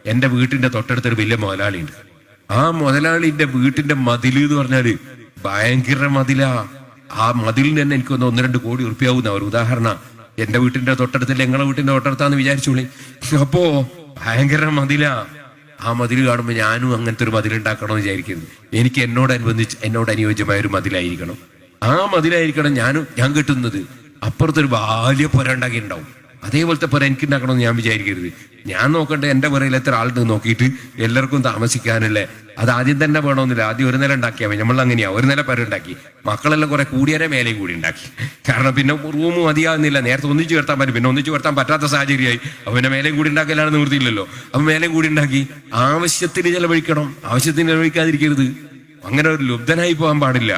എൻ്റെ വീട്ടിന്റെ തൊട്ടടുത്തൊരു വലിയ മുതലാളിയുണ്ട്. ആ മുതലാളിന്റെ വീട്ടിന്റെ മതില് എന്ന് പറഞ്ഞാല് ഭയങ്കര മതിലാ. ആ മതിലിന് തന്നെ എനിക്കൊന്ന് 1-2 കോടി ഉറുപ്പിയാവുന്ന ഒരു ഉദാഹരണം. എന്റെ വീട്ടിന്റെ തൊട്ടടുത്തല്ല, നിങ്ങളെ വീട്ടിന്റെ തൊട്ടടുത്താന്ന് വിചാരിച്ചോളി. അപ്പോ ഭയങ്കര മതിലാ. ആ മതിൽ കാണുമ്പോൾ ഞാനും അങ്ങനത്തെ ഒരു മതിലുണ്ടാക്കണമെന്ന് വിചാരിക്കുന്നു. എനിക്ക് എന്നോട് അനുയോജ്യമായ ഒരു മതിലായിരിക്കണം. ആ മതിലായിരിക്കണം ഞാൻ കെട്ടുന്നത്. അപ്പുറത്തൊരു വലിയ പുര ഉണ്ടാക്കിയിട്ടുണ്ടാവും. അതേപോലത്തെ പുര എനിക്ക് ഉണ്ടാക്കണമെന്ന് ഞാൻ വിചാരിക്കരുത്. ഞാൻ നോക്കണ്ടേ എൻ്റെ പുരയിൽ എത്ര ആളുണ്ട് നോക്കിയിട്ട് എല്ലാവർക്കും താമസിക്കാനല്ലേ. അത് ആദ്യം തന്നെ വേണമെന്നില്ല. ആദ്യം ഒരു നില ഉണ്ടാക്കിയാൽ മതി. നമ്മളങ്ങനെയാ, ഒരു നില പുര ഉണ്ടാക്കി. മക്കളെല്ലാം കുറെ കൂടിയാരെ മേലെയും കൂടി ഉണ്ടാക്കി. കാരണം പിന്നെ റൂം മതിയാകുന്നില്ല. നേരത്തെ ഒന്നിച്ചു വരുത്താൻ പറ്റും, പിന്നെ ഒന്നിച്ചു വരുത്താൻ പറ്റാത്ത സാഹചര്യമായി. അപ്പൊ പിന്നെ മേലെയും കൂടി ഉണ്ടാക്കലാണ് നിവൃത്തിയില്ലല്ലോ. അപ്പൊ മേലെയും കൂടി ഉണ്ടാക്കി. ആവശ്യത്തിന് ചെലവഴിക്കണം, ആവശ്യത്തിന് ചെലവഴിക്കാതിരിക്കരുത്. അങ്ങനെ ഒരു ലുബ്ധനായി പോകാൻ പാടില്ല.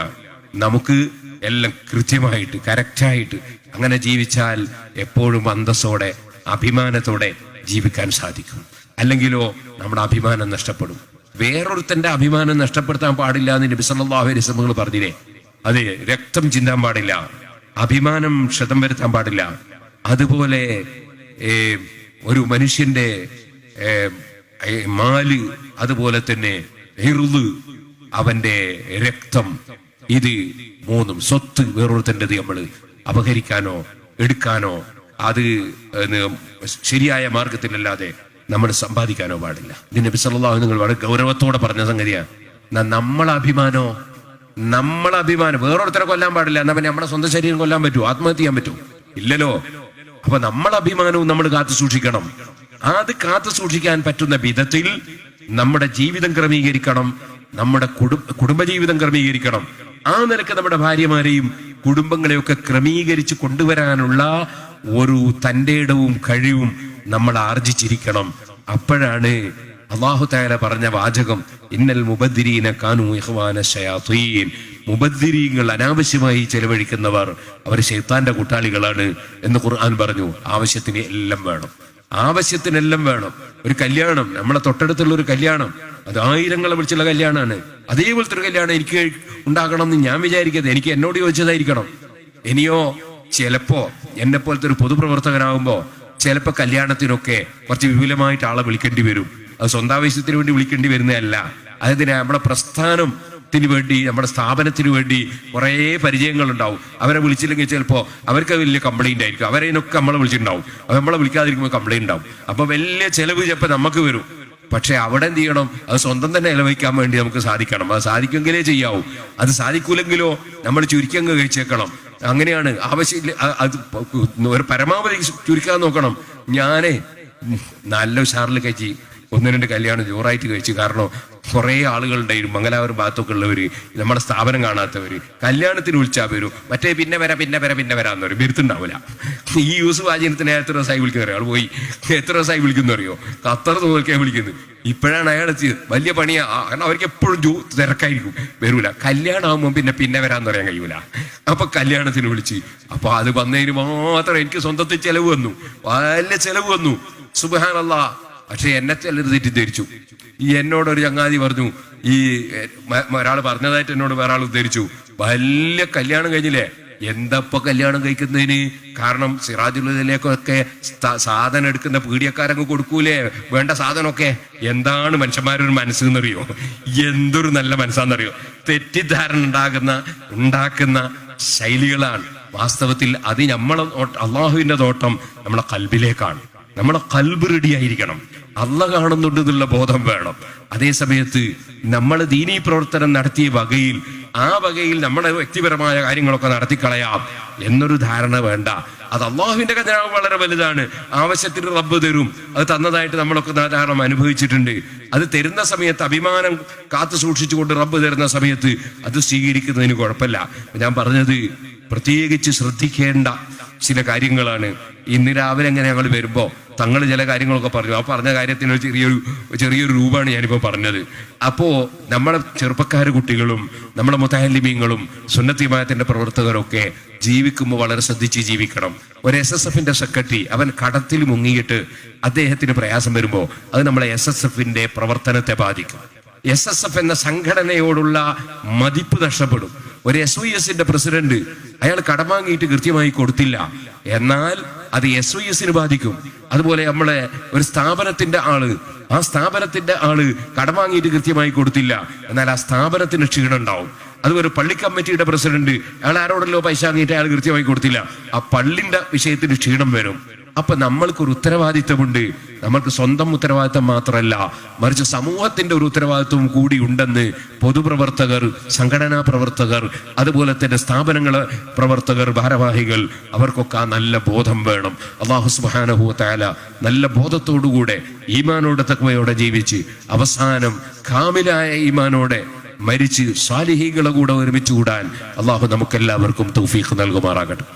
നമുക്ക് എല്ലാം കൃത്യമായിട്ട് കറക്റ്റായിട്ട് അങ്ങനെ ജീവിച്ചാൽ എപ്പോഴും അന്തസ്സോടെ അഭിമാനത്തോടെ ജീവിക്കാൻ സാധിക്കും. അല്ലെങ്കിലോ നമ്മുടെ അഭിമാനം നഷ്ടപ്പെടും. വേറൊരുത്തന്റെ അഭിമാനം നഷ്ടപ്പെടുത്താൻ പാടില്ല എന്ന് നബി സല്ലല്ലാഹു അലൈഹി വസല്ലം പറഞ്ഞില്ലേ? അതെ, രക്തം ചിന്താൻ പാടില്ല, അഭിമാനം ക്ഷതം വരുത്താൻ പാടില്ല. അതുപോലെ ഒരു മനുഷ്യന്റെ മാല്, അതുപോലെ തന്നെ ഹിർദ്, അവന്റെ രക്തം, ഇത് മൂന്നും സ്വത്ത് വേറൊരുത്തൻ്റെത് നമ്മൾ അപഹരിക്കാനോ എടുക്കാനോ അത് ശരിയായ മാർഗത്തിലല്ലാതെ നമ്മൾ സമ്പാദിക്കാനോ പാടില്ല. ഇത് നബി സല്ലല്ലാഹു അലൈഹി വസല്ലം വളരെ ഗൗരവത്തോടെ പറഞ്ഞ സംഗതിയാണ്. നമ്മളെ അഭിമാനം വേറൊരുത്തരെ കൊല്ലാൻ പാടില്ല. എന്നാ പിന്നെ നമ്മുടെ സ്വന്തം ശരീരം കൊല്ലാൻ പറ്റുമോ? ആത്മഹത്യ ചെയ്യാൻ പറ്റുമോ? ഇല്ലല്ലോ. അപ്പൊ നമ്മളെ അഭിമാനവും നമ്മൾ കാത്തു സൂക്ഷിക്കണം. അത് കാത്തു സൂക്ഷിക്കാൻ പറ്റുന്ന വിധത്തിൽ നമ്മുടെ ജീവിതം ക്രമീകരിക്കണം, നമ്മുടെ കുടുംബജീവിതം ക്രമീകരിക്കണം. ആ നിലക്ക് നമ്മുടെ ഭാര്യമാരെയും കുടുംബങ്ങളെയൊക്കെ ക്രമീകരിച്ച് കൊണ്ടുവരാനുള്ള ഒരു തന്റേടവും കഴിവും നമ്മൾ ആർജിച്ചിരിക്കണം. അപ്പോഴാണ് അല്ലാഹു തആല പറഞ്ഞ വാചകം, ഇന്നൽ മുബദ്ദിരീന കാനൂ ഇഖ്വാന ശയാത്തീൻ. മുബദ്ദിരീങ്ങൾ, അനാവശ്യമായി ചെലവഴിക്കുന്നവർ, അവർ ശൈത്താന്റെ കൂട്ടാളികളാണ് എന്ന് ഖുർആൻ പറഞ്ഞു. ആവശ്യത്തിനെല്ലാം വേണം. ഒരു കല്യാണം, നമ്മളെ തൊട്ടടുത്തുള്ള ഒരു കല്യാണം, അത് ആയിരങ്ങളെ വിളിച്ചുള്ള കല്യാണമാണ്. അതേപോലത്തെ ഒരു കല്യാണം എനിക്ക് ഉണ്ടാകണം എന്ന് ഞാൻ വിചാരിക്കരുത്. എനിക്ക് എന്നോട് ചോദിച്ചതായിരിക്കണം. ഇനിയോ ചിലപ്പോ എന്നെ പോലത്തെ ഒരു പൊതുപ്രവർത്തകനാകുമ്പോ ചിലപ്പോ കല്യാണത്തിനൊക്കെ കുറച്ച് വിപുലമായിട്ട് ആളെ വിളിക്കേണ്ടി വരും. അത് സ്വന്താവശ്യത്തിന് വേണ്ടി വിളിക്കേണ്ടി വരുന്നതല്ല. അതായത് നമ്മുടെ പ്രസ്ഥാനത്തിന് വേണ്ടി, നമ്മുടെ സ്ഥാപനത്തിന് വേണ്ടി കുറേ പരിചയങ്ങൾ ഉണ്ടാവും. അവരെ വിളിച്ചില്ലെങ്കിൽ ചിലപ്പോൾ അവർക്ക് വലിയ കംപ്ലൈന്റ് ആയിരിക്കും. അവരെയൊക്കെ നമ്മളെ വിളിച്ചിട്ടുണ്ടാവും. അത് നമ്മളെ വിളിക്കാതിരിക്കുമ്പോൾ കംപ്ലൈന്റ് ഉണ്ടാവും. അപ്പൊ വലിയ ചെലവ് ചിലപ്പോൾ നമുക്ക് വരും. പക്ഷെ അവിടെ എന്ത് ചെയ്യണം? അത് സ്വന്തം തന്നെ ചെലവഴിക്കാൻ വേണ്ടി നമുക്ക് സാധിക്കണം. അത് സാധിക്കുമെങ്കിലേ ചെയ്യാവൂ. അത് സാധിക്കൂലെങ്കിലോ നമ്മൾ ചുരുക്കങ്ങ് കഴിച്ചേക്കണം. അങ്ങനെയാണ്. ആവശ്യമില്ല, അത് ഒരു പരമാവധി ചുരുക്കാൻ നോക്കണം. ഞാനേ നല്ല ഉഷാറിൽ കഴിച്ച് 1-2 കല്യാണം ജോറായിട്ട് കഴിച്ചു. കാരണം കുറെ ആളുകളുണ്ടായിരുന്നു, മംഗലാപുരം ഭാഗത്തൊക്കെ ഉള്ളവര്, നമ്മുടെ സ്ഥാപനം കാണാത്തവര് കല്യാണത്തിന് വിളിച്ചാൽ വരും. മറ്റേ പിന്നെ വരാന്ന് പറയും. വരുത്തുണ്ടാവില്ല. ഈ യൂസുഫ് ആചാര്യത്തിനെ എത്ര ദിവസമായി വിളിക്കുന്ന അറിയോ? ആൾ പോയി എത്ര ദിവസമായി വിളിക്കുന്നു അറിയോ? ഖത്തർ തോൽക്കാൻ വിളിക്കുന്നത്. ഇപ്പോഴാണ് അയാൾ എത്തിയത്. വലിയ പണിയാ. കാരണം അവർക്ക് എപ്പോഴും തിരക്കായിരിക്കും, വരൂല. കല്യാണം ആകുമ്പോൾ പിന്നെ വരാന്ന് പറയാൻ കഴിയൂല. അപ്പൊ കല്യാണത്തിന് വിളിച്ച്, അപ്പൊ അത് വന്നതിന് മാത്രം എനിക്ക് സ്വന്തത്തിൽ ചെലവ് വന്നു, വലിയ ചെലവ് വന്നു. സുബ്ഹാനല്ലാഹ്. പക്ഷെ എന്നെ ചിലർ തെറ്റിദ്ധരിച്ചു. എന്നോടൊരു ചങ്ങാതി പറഞ്ഞു, ഈ ഒരാൾ പറഞ്ഞതായിട്ട് എന്നോട് വേറെ ആൾ ഉദ്ധരിച്ചു, വലിയ കല്യാണം കഴിഞ്ഞില്ലേ, എന്തപ്പോ കല്യാണം കഴിക്കുന്നതിന്? കാരണം സിറാജുലുദ്ദീനിലേക്കൊക്കെ സാധനം എടുക്കുന്ന പീഡിയക്കാരങ്ങ് കൊടുക്കൂലേ വേണ്ട സാധനമൊക്കെ. എന്താണ് മനുഷ്യന്മാരൊരു മനസ്സെന്നറിയോ? എന്തൊരു നല്ല മനസ്സാന്നറിയോ? തെറ്റിദ്ധാരണ ഉണ്ടാക്കുന്ന ശൈലികളാണ്. വാസ്തവത്തിൽ അത് അള്ളാഹുവിന്റെ നോട്ടം നമ്മളെ കൽബിലേക്കാണ്. നമ്മളെ കൽബ് റെഡിയായിരിക്കണം. അള്ളാഹ് കാണുന്നുണ്ട് എന്നുള്ള ബോധം വേണം. അതേ സമയത്ത് നമ്മൾ ദീനീ പ്രവർത്തനം നടത്തിയ വകയിൽ, ആ വകയിൽ നമ്മുടെ വ്യക്തിപരമായ കാര്യങ്ങളൊക്കെ നടത്തിക്കളയാം എന്നൊരു ധാരണ വേണ്ട. അത് അള്ളാഹുവിന്റെ ഖജനാവ് വളരെ വലുതാണ്. ആവശ്യത്തിന് റബ്ബ് തരും. അത് തന്നതായിട്ട് നമ്മളൊക്കെ ധാരാളം അനുഭവിച്ചിട്ടുണ്ട്. അത് തരുന്ന സമയത്ത് അഭിമാനം കാത്തു സൂക്ഷിച്ചുകൊണ്ട് റബ്ബ് തരുന്ന സമയത്ത് അത് സ്വീകരിക്കുന്നതിന് കുഴപ്പമില്ല. ഞാൻ പറഞ്ഞത് പ്രത്യേകിച്ച് ശ്രദ്ധിക്കേണ്ട ചില കാര്യങ്ങളാണ്. ഇന്ന് രാവിലെ എങ്ങനെ ഞങ്ങൾ വരുമ്പോ തങ്ങൾ ചില കാര്യങ്ങളൊക്കെ പറഞ്ഞു. ആ പറഞ്ഞ കാര്യത്തിന് ചെറിയൊരു രൂപമാണ് ഞാനിപ്പോ പറഞ്ഞത്. അപ്പോ നമ്മളെ ചെറുപ്പക്കാർ കുട്ടികളും നമ്മളെ മുതഅല്ലിമീങ്ങളും സുന്നത്ത് ജമാഅത്തിന്റെ പ്രവർത്തകരൊക്കെ ജീവിക്കുമ്പോൾ വളരെ ശ്രദ്ധിച്ച് ജീവിക്കണം. ഒരു SSFന്റെ സെക്രട്ടറി, അവൻ കടത്തിൽ മുങ്ങിയിട്ട് അദ്ദേഹത്തിന് പ്രയാസം വരുമ്പോ അത് നമ്മളെ SSFന്റെ പ്രവർത്തനത്തെ ബാധിക്കും. SSF എന്ന സംഘടനയോടുള്ള മതിപ്പ് നഷ്ടപ്പെടും. ഒരു SYSന്റെ പ്രസിഡന്റ്, അയാൾ കടം വാങ്ങിയിട്ട് കൃത്യമായി കൊടുത്തില്ല, എന്നാൽ അത് SOS ബാധിക്കും. അതുപോലെ നമ്മളെ ഒരു സ്ഥാപനത്തിന്റെ ആള്, ആ സ്ഥാപനത്തിന്റെ ആള് കടം വാങ്ങിയിട്ട് കൃത്യമായി കൊടുത്തില്ല, എന്നാൽ ആ സ്ഥാപനത്തിന് ക്ഷീണം ഉണ്ടാവും. അതുപോലെ പള്ളി കമ്മിറ്റിയുടെ പ്രസിഡന്റ്, അയാൾ ആരോടല്ലോ പൈസ വാങ്ങിയിട്ട് അയാൾ കൃത്യമായി കൊടുത്തില്ല, ആ പള്ളിന്റെ വിഷയത്തിന് ക്ഷീണം വരും. അപ്പൊ നമ്മൾക്കൊരു ഉത്തരവാദിത്വമുണ്ട്. നമ്മൾക്ക് സ്വന്തം ഉത്തരവാദിത്വം മാത്രമല്ല, മറിച്ച് സമൂഹത്തിന്റെ ഒരു ഉത്തരവാദിത്വം കൂടി ഉണ്ടെന്ന് പൊതുപ്രവർത്തകർ, സംഘടനാ പ്രവർത്തകർ, അതുപോലെ തന്നെ സ്ഥാപനങ്ങളെ പ്രവർത്തകർ, ഭാരവാഹികൾ, അവർക്കൊക്കെ ആ നല്ല ബോധം വേണം. അല്ലാഹു സുബ്ഹാനഹു വ തആല നല്ല ബോധത്തോടുകൂടെ ഈമാനോടെ തഖ്വയോടെ ജീവിച്ച് അവസാനം കാമിലായ ഈമാനോടെ മരിച്ച് സാലിഹീകളെ കൂടെ ഒരുമിച്ച് കൂടാൻ അല്ലാഹു നമുക്കെല്ലാവർക്കും തൗഫീഖ് നൽകുമാറാകട്ടെ.